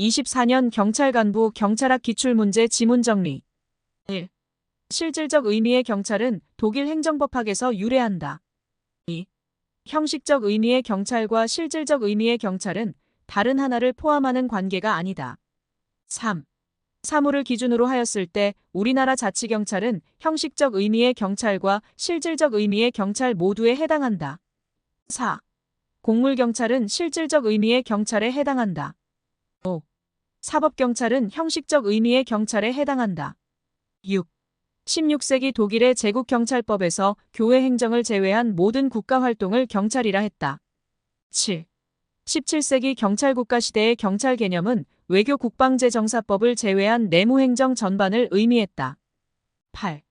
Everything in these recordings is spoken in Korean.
24년 경찰 간부 경찰학 기출문제 지문 정리. 1. 실질적 의미의 경찰은 독일 행정법학에서 유래한다. 2. 형식적 의미의 경찰과 실질적 의미의 경찰은 다른 하나를 포함하는 관계가 아니다. 3. 사무를 기준으로 하였을 때 우리나라 자치경찰은 형식적 의미의 경찰과 실질적 의미의 경찰 모두에 해당한다. 4. 공물경찰은 실질적 의미의 경찰에 해당한다. 5. 사법경찰은 형식적 의미의 경찰에 해당한다. 6. 16세기 독일의 제국경찰법에서 교회 행정을 제외한 모든 국가활동을 경찰이라 했다. 7. 17세기 경찰국가시대의 경찰 개념은 외교 국방제정사법을 제외한 내무행정 전반을 의미했다. 8.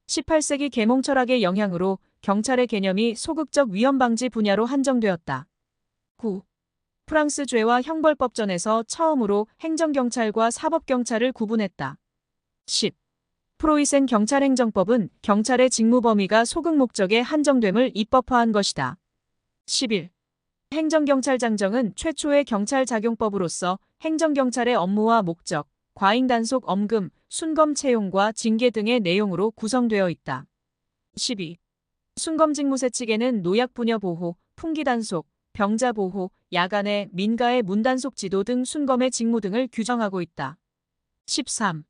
18세기 계몽철학의 영향으로 경찰의 개념이 소극적 위험방지 분야로 한정되었다. 9. 프랑스 죄와 형벌법전에서 처음으로 행정경찰과 사법경찰을 구분했다. 10. 프로이센 경찰행정법은 경찰의 직무 범위가 소극 목적에 한정됨을 입법화한 것이다. 11. 행정경찰장정은 최초의 경찰작용법으로서 행정경찰의 업무와 목적, 과잉단속 엄금, 순검 채용과 징계 등의 내용으로 구성되어 있다. 12. 순검직무세칙에는 노약부녀보호, 풍기단속, 병자보호, 야간의 민가의 문단속 지도 등 순검의 직무 등을 규정하고 있다. 13.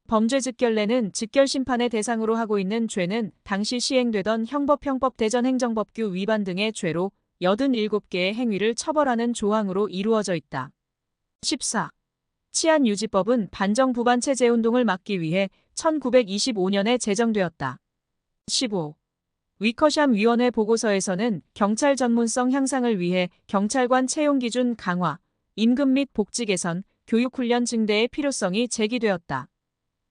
범죄즉결례는 즉결심판의 대상으로 하고 있는 죄는 당시 시행되던 형법 대전행정법규 위반 등의 죄로 87개의 행위를 처벌하는 조항으로 이루어져 있다. 14. 치안유지법은 반정부반체제운동을 막기 위해 1925년에 제정되었다. 15. 위커샴 위원회 보고서에서는 경찰 전문성 향상을 위해 경찰관 채용 기준 강화, 임금 및 복지 개선, 교육훈련 증대의 필요성이 제기되었다.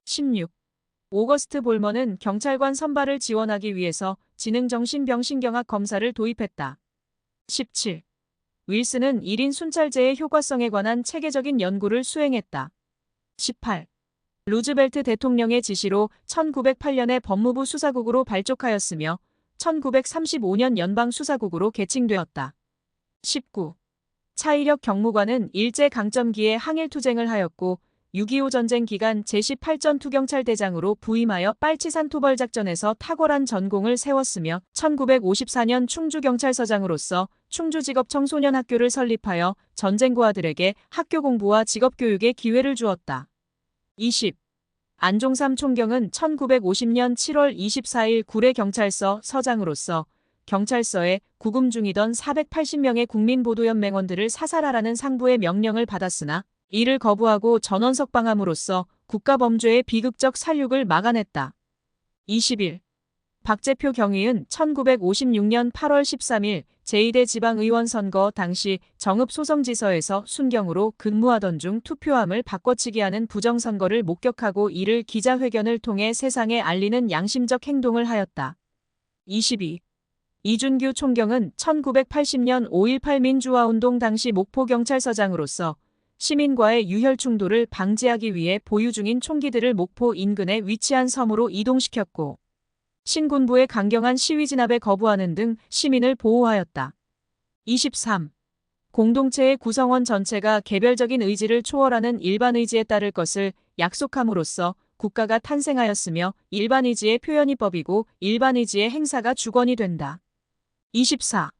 16. 오거스트 볼머는 경찰관 선발을 지원하기 위해서 지능정신병신경학 검사를 도입했다. 17. 윌슨은 1인 순찰제의 효과성에 관한 체계적인 연구를 수행했다. 18. 루즈벨트 대통령의 지시로 1908년에 법무부 수사국으로 발족하였으며 1935년 연방수사국으로 개칭되었다. 19. 차이력 경무관은 일제강점기에 항일투쟁을 하였고 6.25 전쟁 기간 제18전 투경찰대장으로 부임하여 빨치산 토벌작전에서 탁월한 전공을 세웠으며 1954년 충주경찰서장으로서 충주직업청소년학교를 설립하여 전쟁고아들에게 학교 공부와 직업교육의 기회를 주었다. 20. 안종삼 총경은 1950년 7월 24일 구례경찰서 서장으로서 경찰서에 구금 중이던 480명의 국민보도연맹원들을 사살하라는 상부의 명령을 받았으나 이를 거부하고 전원 석방함으로써 국가범죄의 비극적 살육을 막아냈다. 21. 박재표 경위은 1956년 8월 13일 제2대 지방의원 선거 당시 정읍소성지서에서 순경으로 근무하던 중 투표함을 바꿔치기하는 부정선거를 목격하고 이를 기자회견을 통해 세상에 알리는 양심적 행동을 하였다. 22. 이준규 총경은 1980년 5.18 민주화운동 당시 목포경찰서장으로서 시민과의 유혈 충돌을 방지하기 위해 보유 중인 총기들을 목포 인근에 위치한 섬으로 이동시켰고 신군부의 강경한 시위 진압에 거부하는 등 시민을 보호하였다. 23. 공동체의 구성원 전체가 개별적인 의지를 초월하는 일반 의지에 따를 것을 약속함으로써 국가가 탄생하였으며 일반 의지의 표현이 법이고 일반 의지의 행사가 주권이 된다. 24.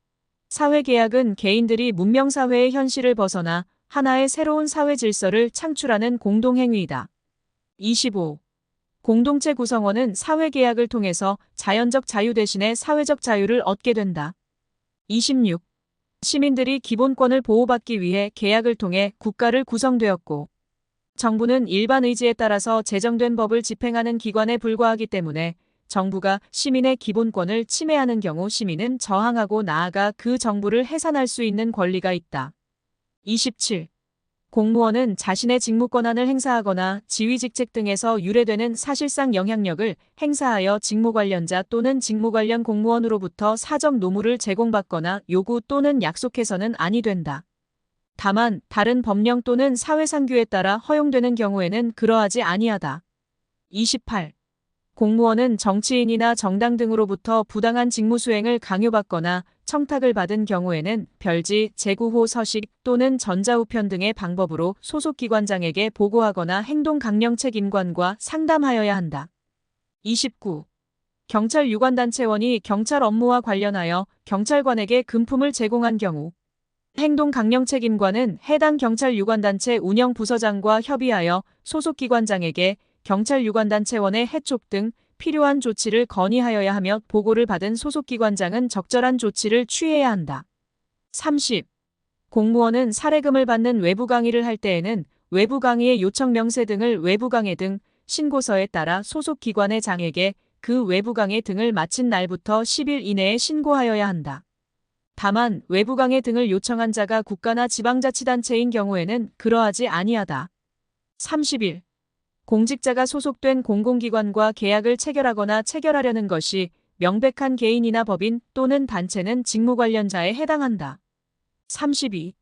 사회계약은 개인들이 문명사회의 현실을 벗어나 하나의 새로운 사회 질서를 창출하는 공동행위이다. 25. 공동체 구성원은 사회계약을 통해서 자연적 자유 대신에 사회적 자유를 얻게 된다. 26. 시민들이 기본권을 보호받기 위해 계약을 통해 국가를 구성되었고 정부는 일반 의지에 따라서 제정된 법을 집행하는 기관에 불과하기 때문에 정부가 시민의 기본권을 침해하는 경우 시민은 저항하고 나아가 그 정부를 해산할 수 있는 권리가 있다. 27. 공무원은 자신의 직무 권한을 행사하거나 지휘직책 등에서 유래되는 사실상 영향력을 행사하여 직무 관련자 또는 직무 관련 공무원으로부터 사적 노무를 제공받거나 요구 또는 약속해서는 아니 된다. 다만 다른 법령 또는 사회상규에 따라 허용되는 경우에는 그러하지 아니하다. 28. 공무원은 정치인이나 정당 등으로부터 부당한 직무 수행을 강요받거나 청탁을 받은 경우에는 별지, 재구호 서식 또는 전자우편 등의 방법으로 소속기관장에게 보고하거나 행동강령책 임관과 상담하여야 한다. 29. 경찰 유관단체원이 경찰 업무와 관련하여 경찰관에게 금품을 제공한 경우 행동강령책임관은 해당 경찰 유관단체 운영부서장과 협의하여 소속기관장에게 경찰 유관단체원의 해촉 등 필요한 조치를 건의하여야 하며 보고를 받은 소속기관장은 적절한 조치를 취해야 한다. 30. 공무원은 사례금을 받는 외부 강의를 할 때에는 외부 강의의 요청 명세 등을 외부 강의 등 신고서에 따라 소속기관의 장에게 그 외부 강의 등을 마친 날부터 10일 이내에 신고하여야 한다. 다만 외부 강의 등을 요청한 자가 국가나 지방자치단체인 경우에는 그러하지 아니하다. 30일. 공직자가 소속된 공공기관과 계약을 체결하거나 체결하려는 것이 명백한 개인이나 법인 또는 단체는 직무 관련자에 해당한다. 32.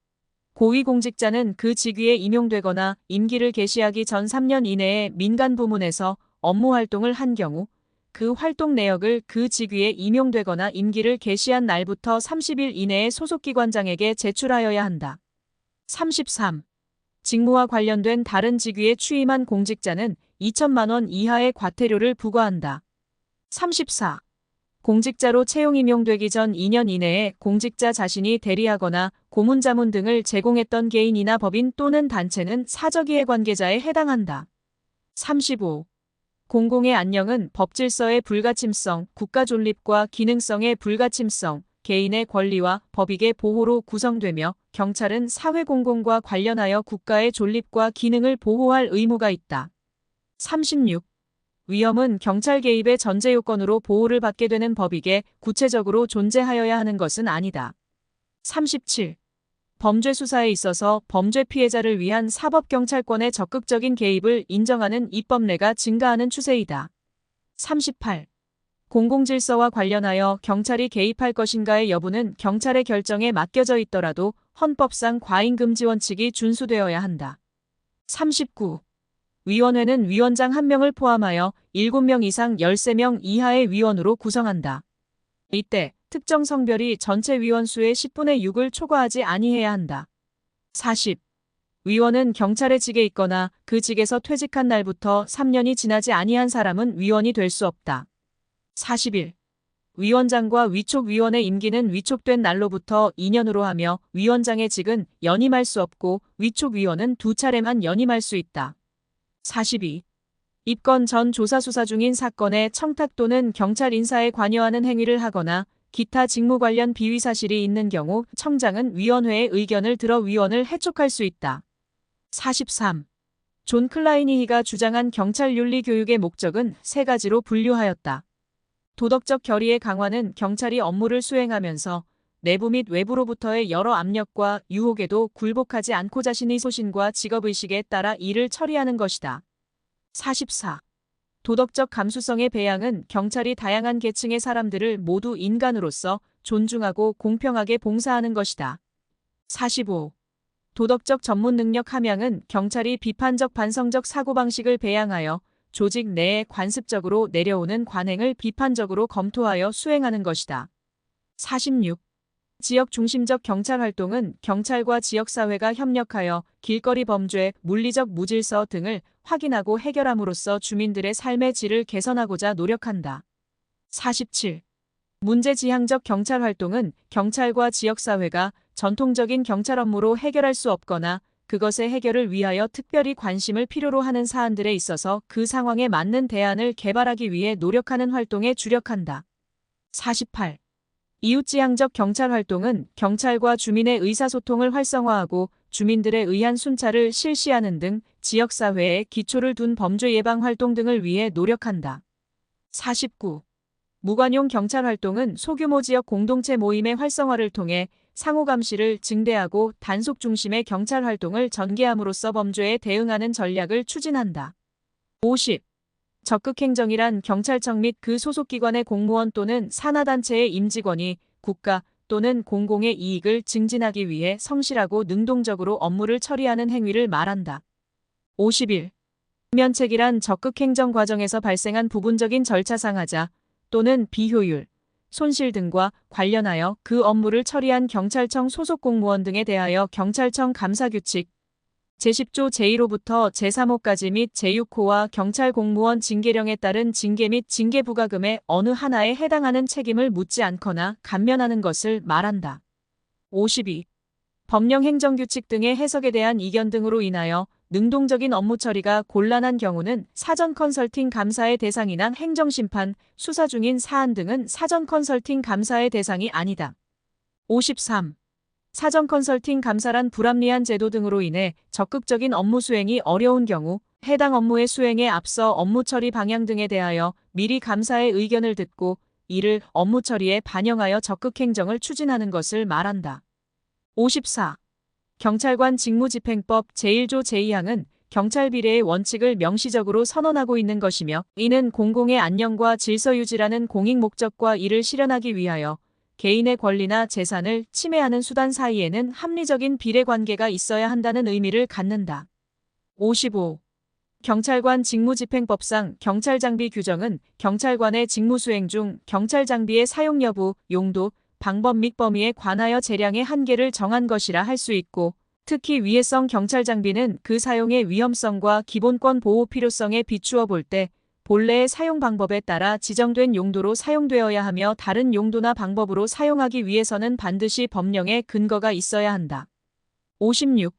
고위공직자는 그 직위에 임용되거나 임기를 개시하기 전 3년 이내에 민간 부문에서 업무 활동을 한 경우 그 활동 내역을 그 직위에 임용되거나 임기를 개시한 날부터 30일 이내에 소속기관장에게 제출하여야 한다. 33. 직무와 관련된 다른 직위에 취임한 공직자는 2천만 원 이하의 과태료를 부과한다. 34. 공직자로 채용 임용되기 전 2년 이내에 공직자 자신이 대리하거나 고문자문 등을 제공했던 개인이나 법인 또는 단체는 사적이해 관계자에 해당한다. 35. 공공의 안녕은 법질서의 불가침성, 국가 존립과 기능성의 불가침성, 개인의 권리와 법익의 보호로 구성되며 경찰은 사회 공공과 관련하여 국가의 존립과 기능을 보호할 의무가 있다. 36. 위험은 경찰 개입의 전제 요건으로 보호를 받게 되는 법익에 구체적으로 존재하여야 하는 것은 아니다. 37. 범죄 수사에 있어서 범죄 피해자를 위한 사법경찰권의 적극적인 개입을 인정하는 입법례가 증가하는 추세이다. 38. 공공질서와 관련하여 경찰이 개입할 것인가의 여부는 경찰의 결정에 맡겨져 있더라도 헌법상 과잉금지 원칙이 준수되어야 한다. 39. 위원회는 위원장 1명을 포함하여 7명 이상 13명 이하의 위원으로 구성한다. 이때 특정 성별이 전체 위원 수의 10분의 6을 초과하지 아니해야 한다. 40. 위원은 경찰의 직에 있거나 그 직에서 퇴직한 날부터 3년이 지나지 아니한 사람은 위원이 될 수 없다. 41. 위원장과 위촉위원의 임기는 위촉된 날로부터 2년으로 하며 위원장의 직은 연임할 수 없고 위촉위원은 2차례만 연임할 수 있다. 42. 입건 전 조사 수사 중인 사건에 청탁 또는 경찰 인사에 관여하는 행위를 하거나 기타 직무 관련 비위 사실이 있는 경우 청장은 위원회의 의견을 들어 위원을 해촉할 수 있다. 43. 존 클라이니히가 주장한 경찰 윤리 교육의 목적은 3가지로 분류하였다. 도덕적 결의의 강화는 경찰이 업무를 수행하면서 내부 및 외부로부터의 여러 압력과 유혹에도 굴복하지 않고 자신의 소신과 직업의식에 따라 일을 처리하는 것이다. 44. 도덕적 감수성의 배양은 경찰이 다양한 계층의 사람들을 모두 인간으로서 존중하고 공평하게 봉사하는 것이다. 45. 도덕적 전문 능력 함양은 경찰이 비판적 반성적 사고방식을 배양하여 조직 내에 관습적으로 내려오는 관행을 비판적으로 검토하여 수행하는 것이다. 46. 지역 중심적 경찰 활동은 경찰과 지역사회가 협력하여 길거리 범죄, 물리적 무질서 등을 확인하고 해결함으로써 주민들의 삶의 질을 개선하고자 노력한다. 47. 문제지향적 경찰 활동은 경찰과 지역사회가 전통적인 경찰 업무로 해결할 수 없거나 그것의 해결을 위하여 특별히 관심을 필요로 하는 사안들에 있어서 그 상황에 맞는 대안을 개발하기 위해 노력하는 활동에 주력한다. 48. 이웃지향적 경찰 활동은 경찰과 주민의 의사소통을 활성화하고 주민들에 의한 순찰을 실시하는 등 지역사회에 기초를 둔 범죄 예방 활동 등을 위해 노력한다. 49. 무관용 경찰 활동은 소규모 지역 공동체 모임의 활성화를 통해 상호감시를 증대하고 단속 중심의 경찰 활동을 전개함으로써 범죄에 대응하는 전략을 추진한다. 50. 적극행정이란 경찰청 및 그 소속기관의 공무원 또는 산하단체의 임직원이 국가 또는 공공의 이익을 증진하기 위해 성실하고 능동적으로 업무를 처리하는 행위를 말한다. 51. 면책이란 적극 행정 과정에서 발생한 부분적인 절차 상하자 또는 비효율, 손실 등과 관련하여 그 업무를 처리한 경찰청 소속 공무원 등에 대하여 경찰청 감사규칙 제10조 제1호부터 제3호까지 및 제6호와 경찰 공무원 징계령에 따른 징계 및 징계 부과금의 어느 하나에 해당하는 책임을 묻지 않거나 감면하는 것을 말한다. 52. 법령 행정규칙 등의 해석에 대한 이견 등으로 인하여 능동적인 업무 처리가 곤란한 경우는 사전 컨설팅 감사의 대상이나 행정심판, 수사 중인 사안 등은 사전 컨설팅 감사의 대상이 아니다. 53. 사전 컨설팅 감사란 불합리한 제도 등으로 인해 적극적인 업무 수행이 어려운 경우 해당 업무의 수행에 앞서 업무 처리 방향 등에 대하여 미리 감사의 의견을 듣고 이를 업무 처리에 반영하여 적극 행정을 추진하는 것을 말한다. 54. 경찰관 직무집행법 제1조 제2항은 경찰 비례의 원칙을 명시적으로 선언하고 있는 것이며 이는 공공의 안녕과 질서 유지라는 공익 목적과 이를 실현하기 위하여 개인의 권리나 재산을 침해하는 수단 사이에는 합리적인 비례 관계가 있어야 한다는 의미를 갖는다. 55. 경찰관 직무집행법상 경찰장비 규정은 경찰관의 직무수행 중 경찰장비의 사용 여부, 용도, 방법 및 범위에 관하여 재량의 한계를 정한 것이라 할 수 있고 특히 위해성 경찰장비는 그 사용의 위험성과 기본권 보호 필요성에 비추어 볼 때 본래의 사용 방법에 따라 지정된 용도로 사용되어야 하며 다른 용도나 방법으로 사용하기 위해서는 반드시 법령의 근거가 있어야 한다. 56.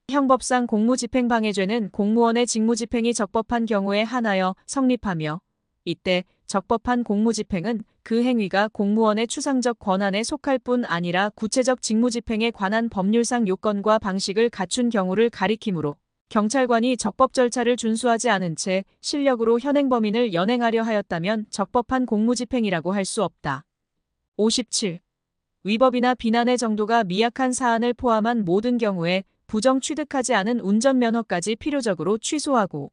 형법상 공무집행방해죄는 공무원의 직무집행이 적법한 경우에 한하여 성립하며 이때 적법한 공무집행은 그 행위가 공무원의 추상적 권한에 속할 뿐 아니라 구체적 직무집행에 관한 법률상 요건과 방식을 갖춘 경우를 가리키므로 경찰관이 적법 절차를 준수하지 않은 채 실력으로 현행 범인을 연행하려 하였다면 적법한 공무집행이라고 할 수 없다. 57. 위법이나 비난의 정도가 미약한 사안을 포함한 모든 경우에 부정 취득하지 않은 운전면허까지 필요적으로 취소하고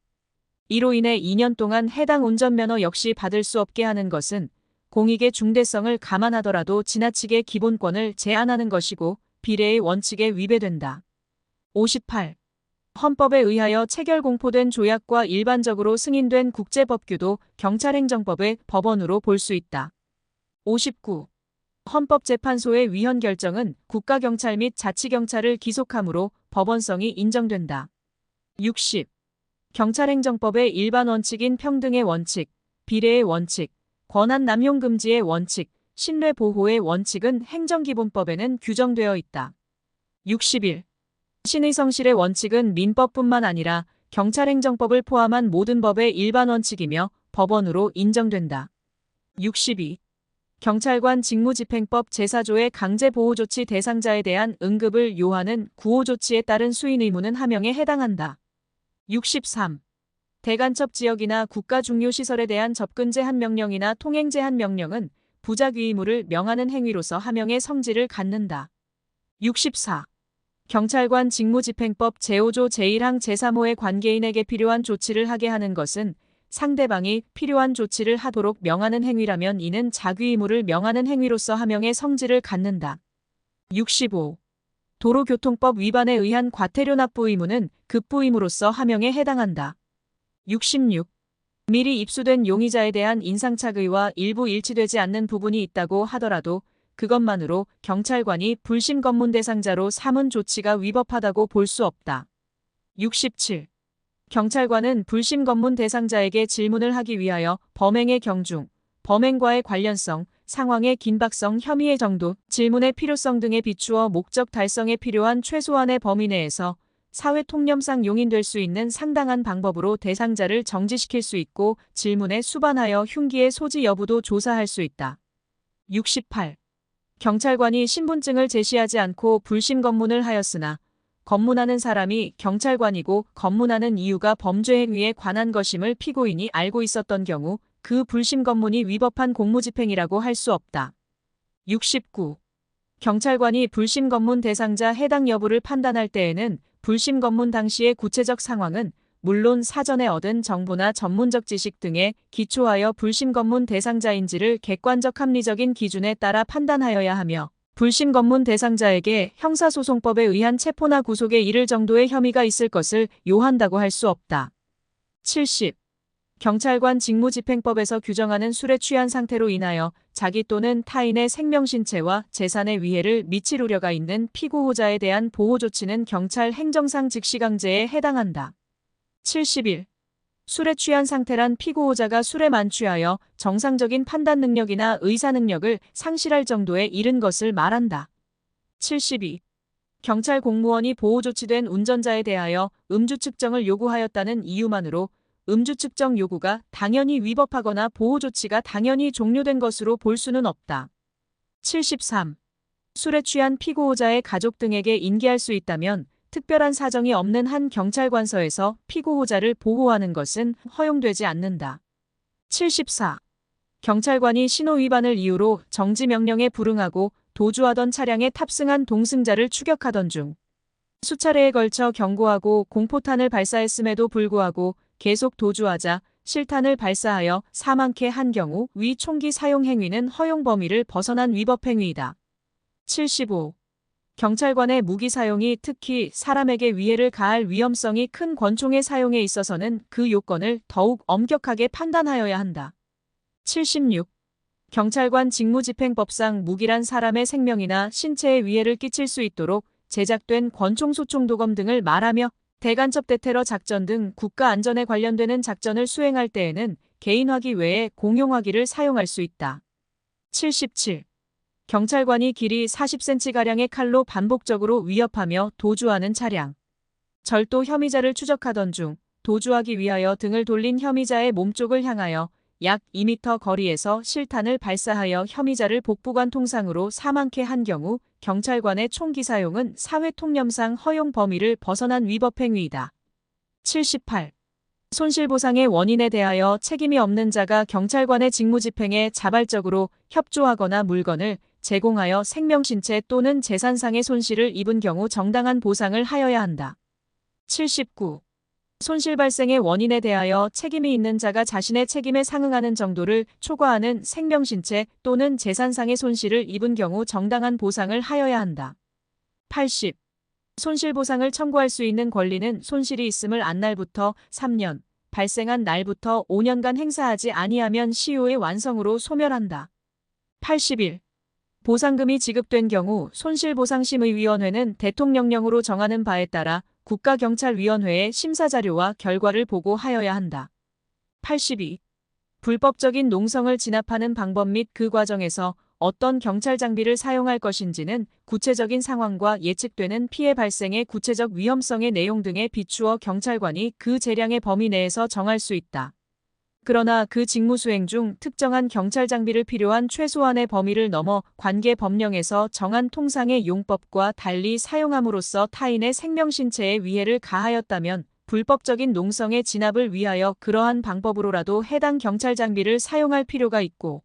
이로 인해 2년 동안 해당 운전면허 역시 받을 수 없게 하는 것은 공익의 중대성을 감안하더라도 지나치게 기본권을 제한하는 것이고 비례의 원칙에 위배된다. 58. 헌법에 의하여 체결 공포된 조약과 일반적으로 승인된 국제법규도 경찰행정법의 법원으로 볼 수 있다. 59. 헌법재판소의 위헌 결정은 국가경찰 및 자치경찰을 기속하므로 법원성이 인정된다. 60. 경찰행정법의 일반 원칙인 평등의 원칙, 비례의 원칙, 권한 남용 금지의 원칙, 신뢰 보호의 원칙은 행정기본법에는 규정되어 있다. 61. 신의 성실의 원칙은 민법뿐만 아니라 경찰행정법을 포함한 모든 법의 일반 원칙이며 법원으로 인정된다. 62. 경찰관 직무집행법 제4조의 강제보호조치 대상자에 대한 응급을 요하는 구호조치에 따른 수인 의무는 하명에 해당한다. 63. 대간첩 지역이나 국가 중요 시설에 대한 접근 제한 명령이나 통행 제한 명령은 부작위 의무를 명하는 행위로서 하명의 성질을 갖는다. 64. 경찰관 직무집행법 제5조 제1항 제3호의 관계인에게 필요한 조치를 하게 하는 것은 상대방이 필요한 조치를 하도록 명하는 행위라면 이는 자귀 의무를 명하는 행위로서 하명의 성질을 갖는다. 65. 도로교통법 위반에 의한 과태료 납부 의무는 급부 의무로서 하명에 해당한다. 66. 미리 입수된 용의자에 대한 인상착의와 일부 일치되지 않는 부분이 있다고 하더라도 그것만으로 경찰관이 불심 검문 대상자로 삼은 조치가 위법하다고 볼 수 없다. 67. 경찰관은 불심 검문 대상자에게 질문을 하기 위하여 범행의 경중, 범행과의 관련성, 상황의 긴박성, 혐의의 정도, 질문의 필요성 등에 비추어 목적 달성에 필요한 최소한의 범위 내에서 사회 통념상 용인될 수 있는 상당한 방법으로 대상자를 정지시킬 수 있고 질문에 수반하여 흉기의 소지 여부도 조사할 수 있다. 68. 경찰관이 신분증을 제시하지 않고 불심 검문을 하였으나 검문하는 사람이 경찰관이고 검문하는 이유가 범죄 행위에 관한 것임을 피고인이 알고 있었던 경우 그 불심 검문이 위법한 공무집행이라고 할 수 없다. 69. 경찰관이 불심 검문 대상자 해당 여부를 판단할 때에는 불심 검문 당시의 구체적 상황은 물론 사전에 얻은 정보나 전문적 지식 등에 기초하여 불심 검문 대상자인지를 객관적 합리적인 기준에 따라 판단하여야 하며 불심 검문 대상자에게 형사소송법에 의한 체포나 구속에 이를 정도의 혐의가 있을 것을 요한다고 할 수 없다. 70. 경찰관 직무집행법에서 규정하는 술에 취한 상태로 인하여 자기 또는 타인의 생명 신체와 재산에 위해를 미칠 우려가 있는 피고호자에 대한 보호 조치는 경찰 행정상 직시강제에 해당한다. 71. 술에 취한 상태란 피고호자가 술에 만취하여 정상적인 판단 능력이나 의사 능력을 상실할 정도에 이른 것을 말한다. 72. 경찰 공무원이 보호 조치된 운전자에 대하여 음주 측정을 요구하였다는 이유만으로 음주 측정 요구가 당연히 위법하거나 보호 조치가 당연히 종료된 것으로 볼 수는 없다. 73. 술에 취한 피고호자의 가족 등에게 인계할 수 있다면 특별한 사정이 없는 한 경찰관서에서 피고호자를 보호하는 것은 허용되지 않는다. 74. 경찰관이 신호 위반을 이유로 정지 명령에 불응하고 도주하던 차량에 탑승한 동승자를 추격하던 중 수차례에 걸쳐 경고하고 공포탄을 발사했음에도 불구하고 계속 도주하자 실탄을 발사하여 사망케 한 경우 위 총기 사용 행위는 허용 범위를 벗어난 위법 행위이다. 75. 경찰관의 무기 사용이 특히 사람에게 위해를 가할 위험성이 큰 권총의 사용에 있어서는 그 요건을 더욱 엄격하게 판단하여야 한다. 76. 경찰관 직무집행법상 무기란 사람의 생명이나 신체에 위해를 끼칠 수 있도록 제작된 권총, 소총, 도검 등을 말하며 대간첩 대테러 작전 등 국가 안전에 관련되는 작전을 수행할 때에는 개인화기 외에 공용화기를 사용할 수 있다. 77. 경찰관이 길이 40cm가량의 칼로 반복적으로 위협하며 도주하는 차량. 절도 혐의자를 추적하던 중 도주하기 위하여 등을 돌린 혐의자의 몸쪽을 향하여 약 2m 거리에서 실탄을 발사하여 혐의자를 복부관 통상으로 사망케 한 경우 경찰관의 총기 사용은 사회통념상 허용 범위를 벗어난 위법 행위이다. 78. 손실보상의 원인에 대하여 책임이 없는 자가 경찰관의 직무집행에 자발적으로 협조하거나 물건을 제공하여 생명신체 또는 재산상의 손실을 입은 경우 정당한 보상을 하여야 한다. 79. 손실 발생의 원인에 대하여 책임이 있는 자가 자신의 책임에 상응하는 정도를 초과하는 생명신체 또는 재산상의 손실을 입은 경우 정당한 보상을 하여야 한다. 80. 손실보상을 청구할 수 있는 권리는 손실이 있음을 안 날부터 3년, 발생한 날부터 5년간 행사하지 아니하면 시효의 완성으로 소멸한다. 81. 보상금이 지급된 경우 손실보상심의위원회는 대통령령으로 정하는 바에 따라 국가경찰위원회에 심사자료와 결과를 보고하여야 한다. 82. 불법적인 농성을 진압하는 방법 및 그 과정에서 어떤 경찰 장비를 사용할 것인지는 구체적인 상황과 예측되는 피해 발생의 구체적 위험성의 내용 등에 비추어 경찰관이 그 재량의 범위 내에서 정할 수 있다. 그러나 그 직무 수행 중 특정한 경찰 장비를 필요한 최소한의 범위를 넘어 관계 법령에서 정한 통상의 용법과 달리 사용함으로써 타인의 생명신체에 위해를 가하였다면 불법적인 농성의 진압을 위하여 그러한 방법으로라도 해당 경찰 장비를 사용할 필요가 있고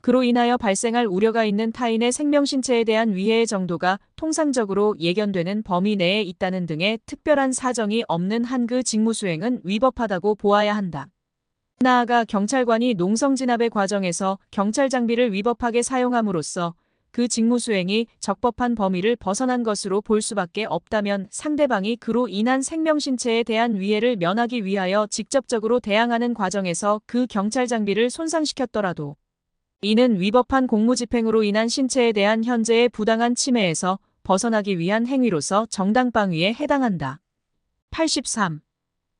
그로 인하여 발생할 우려가 있는 타인의 생명신체에 대한 위해의 정도가 통상적으로 예견되는 범위 내에 있다는 등의 특별한 사정이 없는 한 그 직무수행은 위법하다고 보아야 한다. 나아가 경찰관이 농성 진압의 과정에서 경찰 장비를 위법하게 사용함으로써 그 직무수행이 적법한 범위를 벗어난 것으로 볼 수밖에 없다면 상대방이 그로 인한 생명신체에 대한 위해를 면하기 위하여 직접적으로 대항하는 과정에서 그 경찰 장비를 손상시켰더라도 이는 위법한 공무집행으로 인한 신체에 대한 현재의 부당한 침해에서 벗어나기 위한 행위로서 정당방위에 해당한다. 83.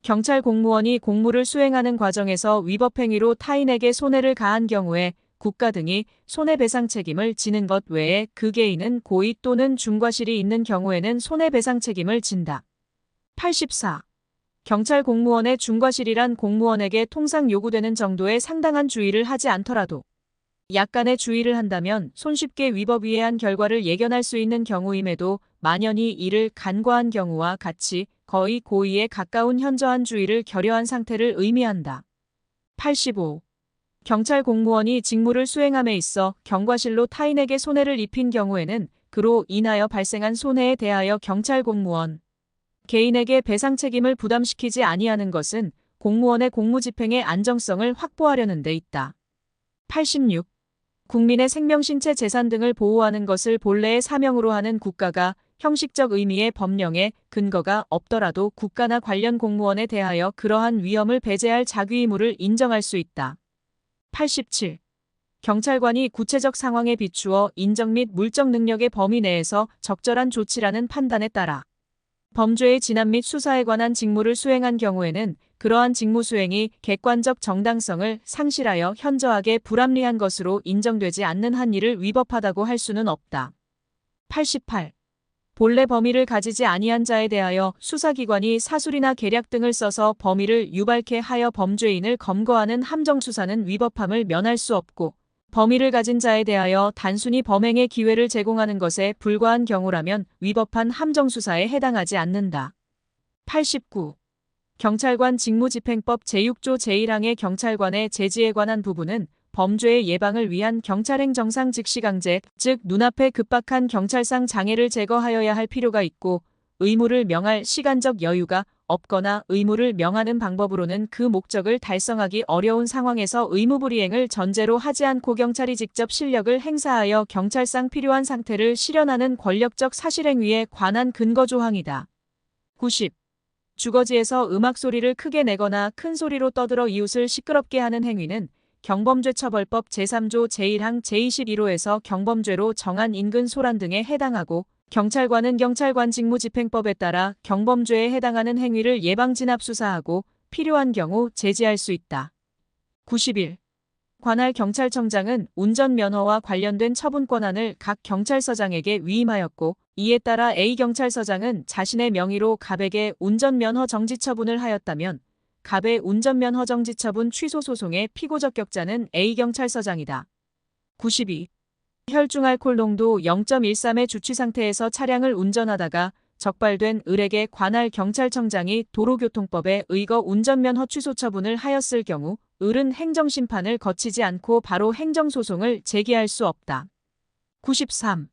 경찰 공무원이 공무를 수행하는 과정에서 위법행위로 타인에게 손해를 가한 경우에 국가 등이 손해배상 책임을 지는 것 외에 그 개인은 고의 또는 중과실이 있는 경우에는 손해배상 책임을 진다. 84. 경찰 공무원의 중과실이란 공무원에게 통상 요구되는 정도의 상당한 주의를 하지 않더라도 약간의 주의를 한다면 손쉽게 위법위해한 결과를 예견할 수 있는 경우임에도 만연히 이를 간과한 경우와 같이 거의 고의에 가까운 현저한 주의를 결여한 상태를 의미한다. 85. 경찰 공무원이 직무를 수행함에 있어 경과실로 타인에게 손해를 입힌 경우에는 그로 인하여 발생한 손해에 대하여 경찰 공무원 개인에게 배상 책임을 부담시키지 아니하는 것은 공무원의 공무집행의 안정성을 확보하려는 데 있다. 86. 국민의 생명, 신체, 재산 등을 보호하는 것을 본래의 사명으로 하는 국가가 형식적 의미의 법령에 근거가 없더라도 국가나 관련 공무원에 대하여 그러한 위험을 배제할 자기 의무를 인정할 수 있다. 87. 경찰관이 구체적 상황에 비추어 인적 및 물적 능력의 범위 내에서 적절한 조치라는 판단에 따라 범죄의 진압 및 수사에 관한 직무를 수행한 경우에는 그러한 직무 수행이 객관적 정당성을 상실하여 현저하게 불합리한 것으로 인정되지 않는 한 이를 위법하다고 할 수는 없다. 88. 본래 범위를 가지지 아니한 자에 대하여 수사기관이 사술이나 계략 등을 써서 범위를 유발케 하여 범죄인을 검거하는 함정수사는 위법함을 면할 수 없고 범위를 가진 자에 대하여 단순히 범행의 기회를 제공하는 것에 불과한 경우라면 위법한 함정수사에 해당하지 않는다. 89. 경찰관 직무집행법 제6조 제1항의 경찰관의 제지에 관한 부분은 범죄의 예방을 위한 경찰행정상 즉시강제, 즉 눈앞에 급박한 경찰상 장애를 제거하여야 할 필요가 있고 의무를 명할 시간적 여유가 없거나 의무를 명하는 방법으로는 그 목적을 달성하기 어려운 상황에서 의무불이행을 전제로 하지 않고 경찰이 직접 실력을 행사하여 경찰상 필요한 상태를 실현하는 권력적 사실행위에 관한 근거조항이다. 90. 주거지에서 음악 소리를 크게 내거나 큰 소리로 떠들어 이웃을 시끄럽게 하는 행위는 경범죄처벌법 제3조 제1항 제21호에서 경범죄로 정한 인근 소란 등에 해당하고 경찰관은 경찰관 직무집행법에 따라 경범죄에 해당하는 행위를 예방진압 수사하고 필요한 경우 제지할 수 있다. 91. 관할 경찰청장은 운전면허와 관련된 처분 권한을 각 경찰서장에게 위임하였고 이에 따라 A 경찰서장은 자신의 명의로 갑에게 운전면허 정지 처분을 하였다면 갑의 운전면허 정지 처분 취소 소송의 피고 적격자는 A 경찰서장이다. 92. 혈중 알코올 농도 0.13의 주취 상태에서 차량을 운전하다가 적발된 을에게 관할 경찰청장이 도로교통법에 의거 운전면허 취소 처분을 하였을 경우 을은 행정심판을 거치지 않고 바로 행정소송을 제기할 수 없다. 93.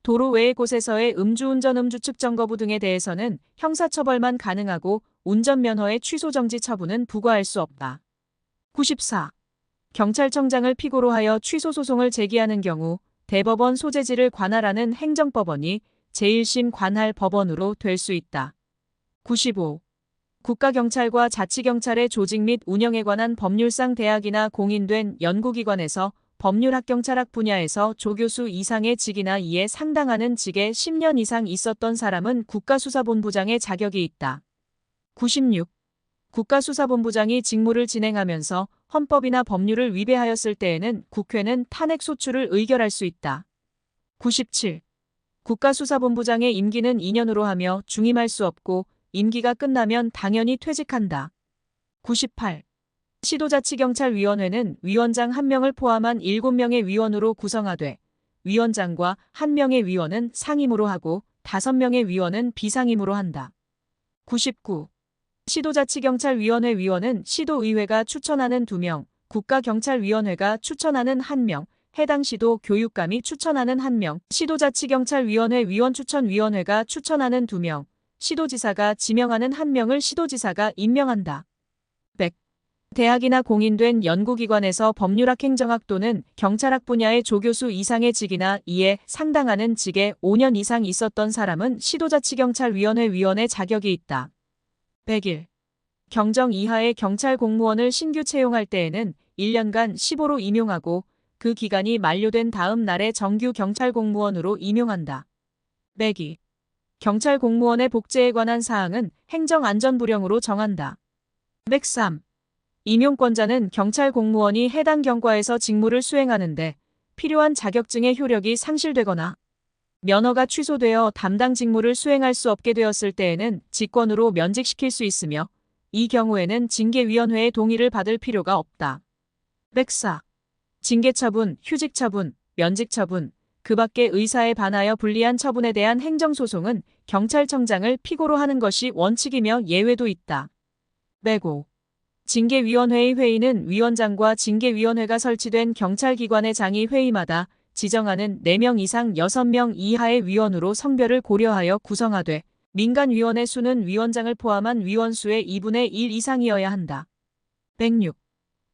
도로 외의 곳에서의 음주운전 음주측 점거부 등에 대해서는 형사처벌만 가능하고 운전면허의 취소 정지 처분은 부과할 수 없다. 94. 경찰청장을 피고로 하여 취소 소송을 제기하는 경우 대법원 소재지를 관할하는 행정법원이 제1심 관할 법원으로 될 수 있다. 95. 국가경찰과 자치경찰의 조직 및 운영에 관한 법률상 대학이나 공인된 연구기관에서 법률학경찰학 분야에서 조교수 이상의 직이나 이에 상당하는 직에 10년 이상 있었던 사람은 국가수사본부장의 자격이 있다. 96. 국가수사본부장이 직무를 진행하면서 헌법이나 법률을 위배하였을 때에는 국회는 탄핵소추를 의결할 수 있다. 97. 국가수사본부장의 임기는 2년으로 하며 중임할 수 없고 임기가 끝나면 당연히 퇴직한다. 98. 시도자치경찰위원회는 위원장 1명을 포함한 7명의 위원으로 구성하되 위원장과 1명의 위원은 상임으로 하고 5명의 위원은 비상임으로 한다. 99. 시도자치경찰위원회 위원은 시도의회가 추천하는 2명, 국가경찰위원회가 추천하는 1명, 해당 시도 교육감이 추천하는 1명, 시도자치경찰위원회 위원추천위원회가 추천하는 2명, 시도지사가 지명하는 1명을 시도지사가 임명한다. 100. 대학이나 공인된 연구기관에서 법률학 행정학 또는 경찰학 분야의 조교수 이상의 직이나 이에 상당하는 직에 5년 이상 있었던 사람은 시도자치경찰위원회 위원의 자격이 있다. 101. 경정 이하의 경찰 공무원을 신규 채용할 때에는 1년간 15로 임용하고 그 기간이 만료된 다음 날에 정규 경찰 공무원으로 임용한다. 102. 경찰 공무원의 복제에 관한 사항은 행정안전부령으로 정한다. 103. 임용권자는 경찰 공무원이 해당 경과에서 직무를 수행하는데 필요한 자격증의 효력이 상실되거나 면허가 취소되어 담당 직무를 수행할 수 없게 되었을 때에는 직권으로 면직시킬 수 있으며 이 경우에는 징계위원회의 동의를 받을 필요가 없다. 104. 징계처분, 휴직처분, 면직처분, 그 밖의 의사에 반하여 불리한 처분에 대한 행정소송은 경찰청장을 피고로 하는 것이 원칙이며 예외도 있다. 105. 징계위원회의 회의는 위원장과 징계위원회가 설치된 경찰기관의 장이 회의마다 지정하는 4명 이상 6명 이하의 위원으로 성별을 고려하여 구성하되 민간위원회 수는 위원장을 포함한 위원수의 2분의 1 이상이어야 한다. 106.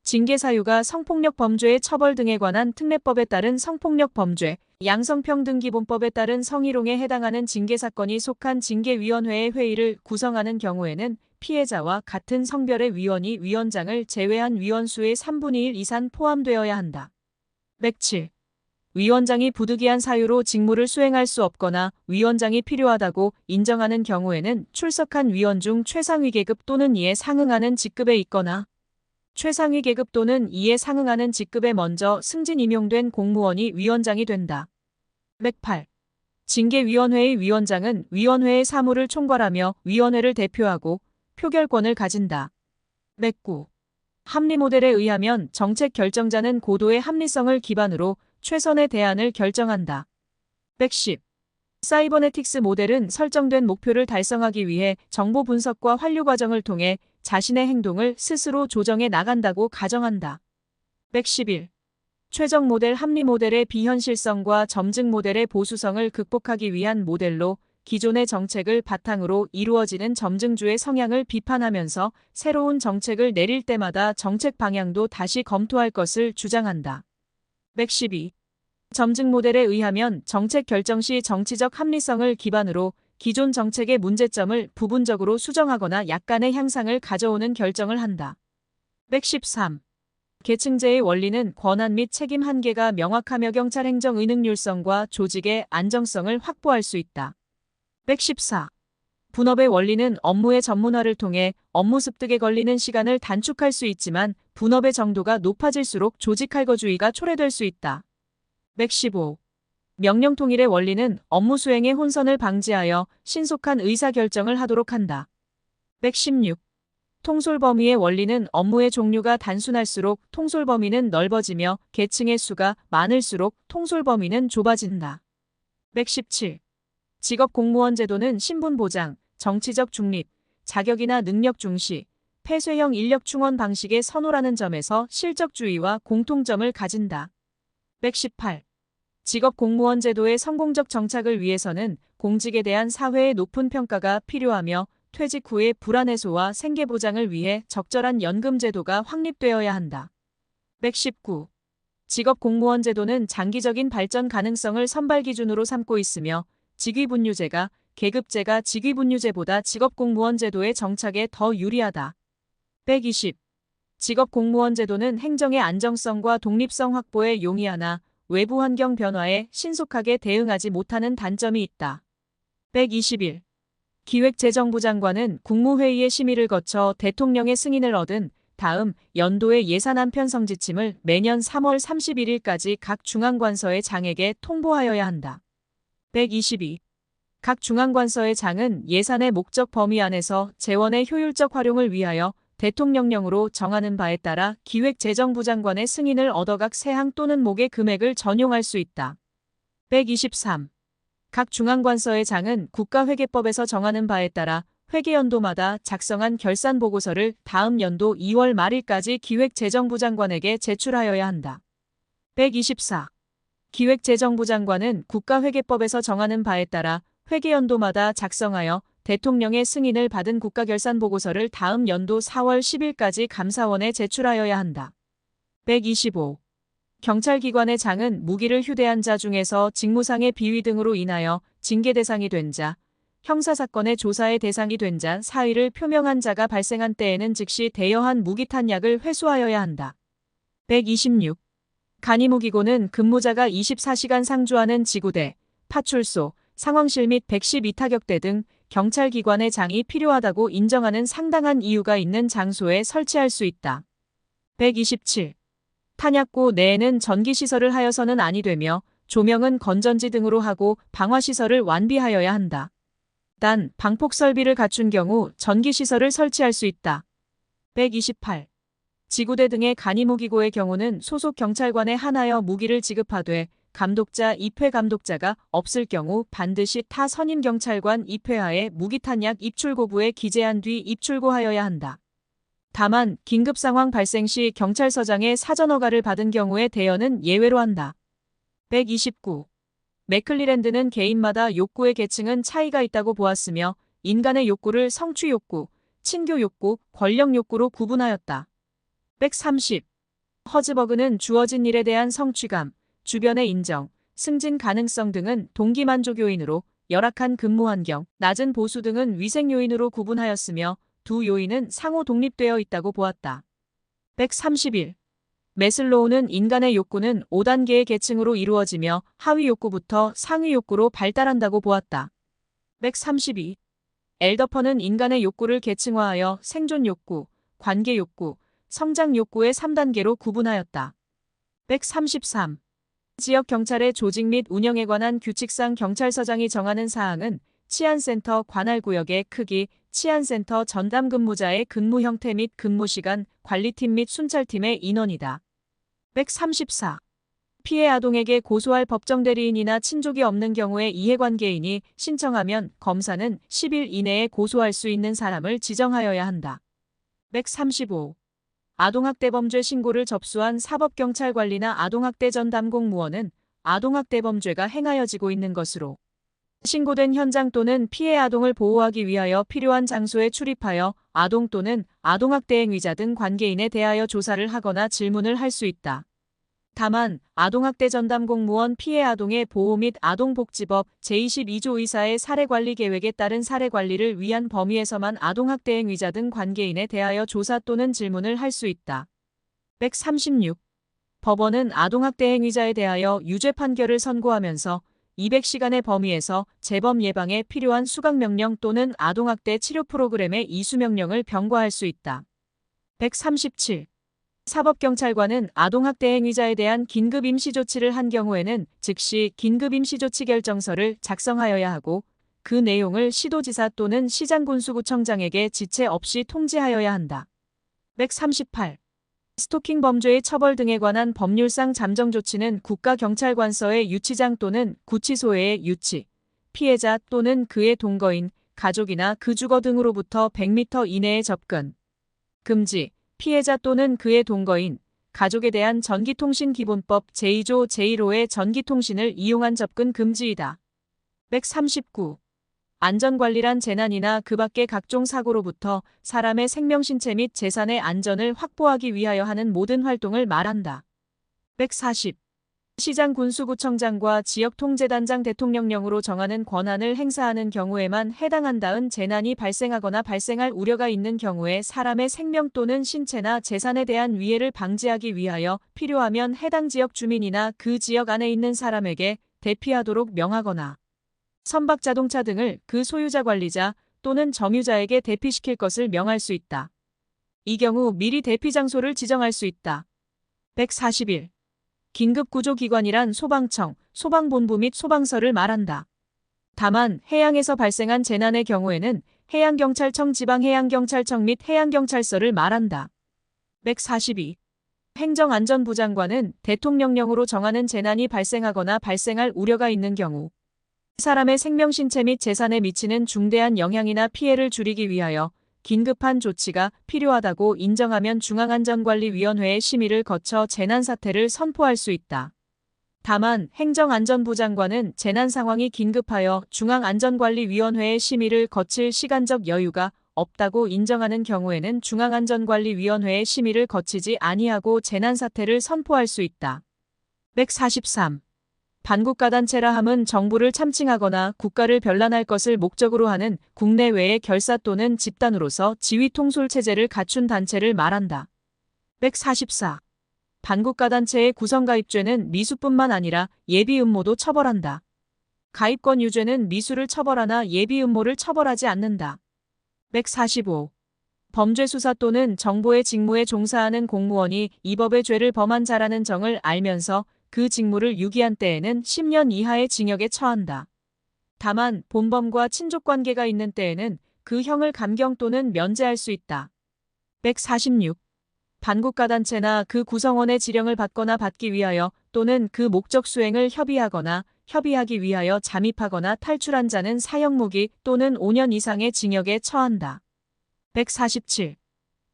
징계 사유가 성폭력 범죄의 처벌 등에 관한 특례법에 따른 성폭력 범죄, 양성평등기본법에 따른 성희롱에 해당하는 징계 사건이 속한 징계위원회의 회의를 구성하는 경우에는 피해자와 같은 성별의 위원이 위원장을 제외한 위원수의 3분의 1 이상 포함되어야 한다. 107. 위원장이 부득이한 사유로 직무를 수행할 수 없거나 위원장이 필요하다고 인정하는 경우에는 출석한 위원 중 최상위 계급 또는 이에 상응하는 직급에 있거나 최상위 계급 또는 이에 상응하는 직급에 먼저 승진 임용된 공무원이 위원장이 된다. 108. 징계위원회의 위원장은 위원회의 사무를 총괄하며 위원회를 대표하고 표결권을 가진다. 109. 합리 모델에 의하면 정책 결정자는 고도의 합리성을 기반으로 최선의 대안을 결정한다. 110. 사이버네틱스 모델은 설정된 목표를 달성하기 위해 정보 분석과 환류 과정을 통해 자신의 행동을 스스로 조정해 나간다고 가정한다. 111. 최적 모델 합리 모델의 비현실성과 점증 모델의 보수성을 극복하기 위한 모델로 기존의 정책을 바탕으로 이루어지는 점증주의 성향을 비판하면서 새로운 정책을 내릴 때마다 정책 방향도 다시 검토할 것을 주장한다. 112. 점증 모델에 의하면 정책 결정 시 정치적 합리성을 기반으로 기존 정책의 문제점을 부분적으로 수정하거나 약간의 향상을 가져오는 결정을 한다. 113. 계층제의 원리는 권한 및 책임 한계가 명확하며 경찰 행정의 능률성과 조직의 안정성을 확보할 수 있다. 114. 분업의 원리는 업무의 전문화를 통해 업무 습득에 걸리는 시간을 단축할 수 있지만 분업의 정도가 높아질수록 조직 할거주의가 초래될 수 있다. 115. 명령 통일의 원리는 업무 수행의 혼선을 방지하여 신속한 의사결정을 하도록 한다. 116. 통솔 범위의 원리는 업무의 종류가 단순할수록 통솔 범위는 넓어지며 계층의 수가 많을수록 통솔 범위는 좁아진다. 117. 직업 공무원 제도는 신분 보장, 정치적 중립, 자격이나 능력 중시, 폐쇄형 인력 충원 방식의 선호라는 점에서 실적주의와 공통점을 가진다. 118. 직업 공무원 제도의 성공적 정착을 위해서는 공직에 대한 사회의 높은 평가가 필요하며 퇴직 후의 불안 해소와 생계 보장을 위해 적절한 연금 제도가 확립되어야 한다. 119. 직업 공무원 제도는 장기적인 발전 가능성을 선발 기준으로 삼고 있으며 직위분류제가 계급제가 직위분류제보다 직업 공무원 제도의 정착에 더 유리하다. 120. 직업 공무원 제도는 행정의 안정성과 독립성 확보에 용이하나 외부 환경 변화에 신속하게 대응하지 못하는 단점이 있다. 121. 기획재정부 장관은 국무회의의 심의를 거쳐 대통령의 승인을 얻은 다음 연도의 예산안 편성 지침을 매년 3월 31일까지 각 중앙관서의 장에게 통보하여야 한다. 122. 각 중앙관서의 장은 예산의 목적 범위 안에서 재원의 효율적 활용을 위하여 대통령령으로 정하는 바에 따라 기획재정부 장관의 승인을 얻어 각 세항 또는 목의 금액을 전용할 수 있다. 123. 각 중앙관서의 장은 국가회계법에서 정하는 바에 따라 회계연도마다 작성한 결산보고서를 다음 연도 2월 말일까지 기획재정부 장관에게 제출하여야 한다. 124. 기획재정부 장관은 국가회계법에서 정하는 바에 따라 회계연도마다 작성하여 대통령의 승인을 받은 국가결산보고서를 다음 연도 4월 10일까지 감사원에 제출하여야 한다. 125. 경찰기관의 장은 무기를 휴대한 자 중에서 직무상의 비위 등으로 인하여 징계 대상이 된 자, 형사사건의 조사의 대상이 된 자 사의를 표명한 자가 발생한 때에는 즉시 대여한 무기탄약을 회수하여야 한다. 126. 간이무기고는 근무자가 24시간 상주하는 지구대, 파출소, 상황실 및 112타격대 등 경찰기관의 장이 필요하다고 인정하는 상당한 이유가 있는 장소에 설치할 수 있다. 127. 탄약고 내에는 전기시설을 하여서는 아니 되며 조명은 건전지 등으로 하고 방화시설을 완비하여야 한다. 단, 방폭설비를 갖춘 경우 전기시설을 설치할 수 있다. 128. 지구대 등의 간이무기고의 경우는 소속 경찰관에 한하여 무기를 지급하되 감독자 입회 감독자가 없을 경우 반드시 타 선임 경찰관 입회하에 무기탄약 입출고부에 기재한 뒤 입출고하여야 한다. 다만 긴급 상황 발생 시 경찰서장의 사전 허가를 받은 경우에 대여는 예외로 한다. 129. 맥클리랜드는 개인마다 욕구의 계층은 차이가 있다고 보았으며 인간의 욕구를 성취 욕구, 친교 욕구, 권력 욕구로 구분하였다. 130. 허즈버그는 주어진 일에 대한 성취감, 주변의 인정, 승진 가능성 등은 동기만족 요인으로, 열악한 근무 환경, 낮은 보수 등은 위생 요인으로 구분하였으며 두 요인은 상호 독립되어 있다고 보았다. 131. 매슬로우는 인간의 욕구는 5단계의 계층으로 이루어지며 하위 욕구부터 상위 욕구로 발달한다고 보았다. 132. 엘더퍼는 인간의 욕구를 계층화하여 생존 욕구, 관계 욕구, 성장 욕구의 3단계로 구분하였다. 133. 지역 경찰의 조직 및 운영에 관한 규칙상 경찰서장이 정하는 사항은 치안센터 관할구역의 크기, 치안센터 전담 근무자의 근무 형태 및 근무 시간, 관리팀 및 순찰팀의 인원이다. 134. 피해 아동에게 고소할 법정 대리인이나 친족이 없는 경우에 이해관계인이 신청하면 검사는 10일 이내에 고소할 수 있는 사람을 지정하여야 한다. 135. 아동학대범죄 신고를 접수한 사법경찰관리나 아동학대 전담 공무원은 아동학대범죄가 행하여지고 있는 것으로 신고된 현장 또는 피해 아동을 보호하기 위하여 필요한 장소에 출입하여 아동 또는 아동학대 행위자 등 관계인에 대하여 조사를 하거나 질문을 할 수 있다. 다만 아동학대 전담 공무원 피해 아동의 보호 및 아동복지법 제22조 의사의 사례관리 계획에 따른 사례관리를 위한 범위에서만 아동학대 행위자 등 관계인에 대하여 조사 또는 질문을 할 수 있다. 136. 법원은 아동학대 행위자에 대하여 유죄 판결을 선고하면서 200시간의 범위에서 재범 예방에 필요한 수강명령 또는 아동학대 치료 프로그램의 이수명령을 병과할 수 있다. 137. 사법경찰관은 아동학대 행위자에 대한 긴급 임시조치를 한 경우에는 즉시 긴급 임시조치 결정서를 작성하여야 하고 그 내용을 시도지사 또는 시장군수구청장에게 지체 없이 통지하여야 한다. 138. 스토킹 범죄의 처벌 등에 관한 법률상 잠정 조치는 국가경찰관서의 유치장 또는 구치소의 유치, 피해자 또는 그의 동거인, 가족이나 그 주거 등으로부터 100m 이내의 접근, 금지, 피해자 또는 그의 동거인, 가족에 대한 전기통신기본법 제2조 제1호의 전기통신을 이용한 접근 금지이다. 139. 안전관리란 재난이나 그 밖의 각종 사고로부터 사람의 생명 신체 및 재산의 안전을 확보하기 위하여 하는 모든 활동을 말한다. 140. 시장군수구청장과 지역통제단장 대통령령으로 정하는 권한을 행사하는 경우에만 해당한다은 재난이 발생하거나 발생할 우려가 있는 경우에 사람의 생명 또는 신체나 재산에 대한 위해를 방지하기 위하여 필요하면 해당 지역 주민이나 그 지역 안에 있는 사람에게 대피하도록 명하거나 선박자동차 등을 그 소유자 관리자 또는 점유자에게 대피시킬 것을 명할 수 있다. 이 경우 미리 대피 장소를 지정할 수 있다. 141. 긴급구조기관이란 소방청, 소방본부 및 소방서를 말한다. 다만 해양에서 발생한 재난의 경우에는 해양경찰청, 지방해양경찰청 및 해양경찰서를 말한다. 142. 행정안전부 장관은 대통령령으로 정하는 재난이 발생하거나 발생할 우려가 있는 경우 사람의 생명 신체 및 재산에 미치는 중대한 영향이나 피해를 줄이기 위하여 긴급한 조치가 필요하다고 인정하면 중앙안전관리위원회의 심의를 거쳐 재난사태를 선포할 수 있다. 다만 행정안전부 장관은 재난 상황이 긴급하여 중앙안전관리위원회의 심의를 거칠 시간적 여유가 없다고 인정하는 경우에는 중앙안전관리위원회의 심의를 거치지 아니하고 재난사태를 선포할 수 있다. 143. 반국가단체라 함은 정부를 참칭하거나 국가를 변란할 것을 목적으로 하는 국내외의 결사 또는 집단으로서 지휘통솔체제를 갖춘 단체를 말한다. 144. 반국가단체의 구성가입죄는 미수뿐만 아니라 예비음모도 처벌한다. 가입권 유죄는 미수를 처벌하나 예비음모를 처벌하지 않는다. 145. 범죄수사 또는 정보의 직무에 종사하는 공무원이 이 법의 죄를 범한 자라는 정을 알면서 그 직무를 유기한 때에는 10년 이하의 징역에 처한다. 다만 본범과 친족관계가 있는 때에는 그 형을 감경 또는 면제할 수 있다. 146. 반국가단체나 그 구성원의 지령을 받거나 받기 위하여 또는 그 목적 수행을 협의하거나 협의하기 위하여 잠입하거나 탈출한 자는 사형무기 또는 5년 이상의 징역에 처한다. 147.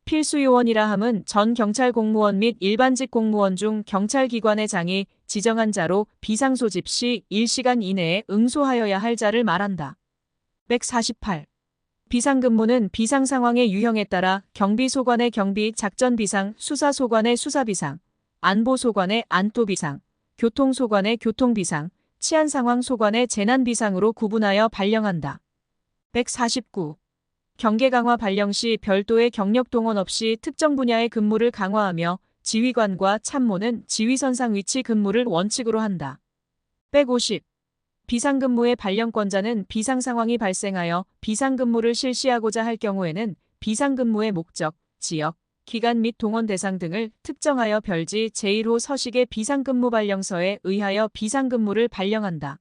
필수요원이라 함은 전 경찰 공무원 및 일반직 공무원 중 경찰기관의 장이 지정한 자로 비상소집 시 1시간 이내에 응소하여야 할 자를 말한다. 148. 비상근무는 비상상황의 유형에 따라 경비소관의 경비, 작전비상, 수사소관의 수사비상, 안보소관의 안또비상, 교통소관의 교통비상, 치안상황소관의 재난비상으로 구분하여 발령한다. 149. 경계 강화 발령 시 별도의 경력 동원 없이 특정 분야의 근무를 강화하며 지휘관과 참모는 지휘선상 위치 근무를 원칙으로 한다. 150. 비상근무의 발령권자는 비상상황이 발생하여 비상근무를 실시하고자 할 경우에는 비상근무의 목적, 지역, 기간 및 동원 대상 등을 특정하여 별지 제1호 서식의 비상근무 발령서에 의하여 비상근무를 발령한다.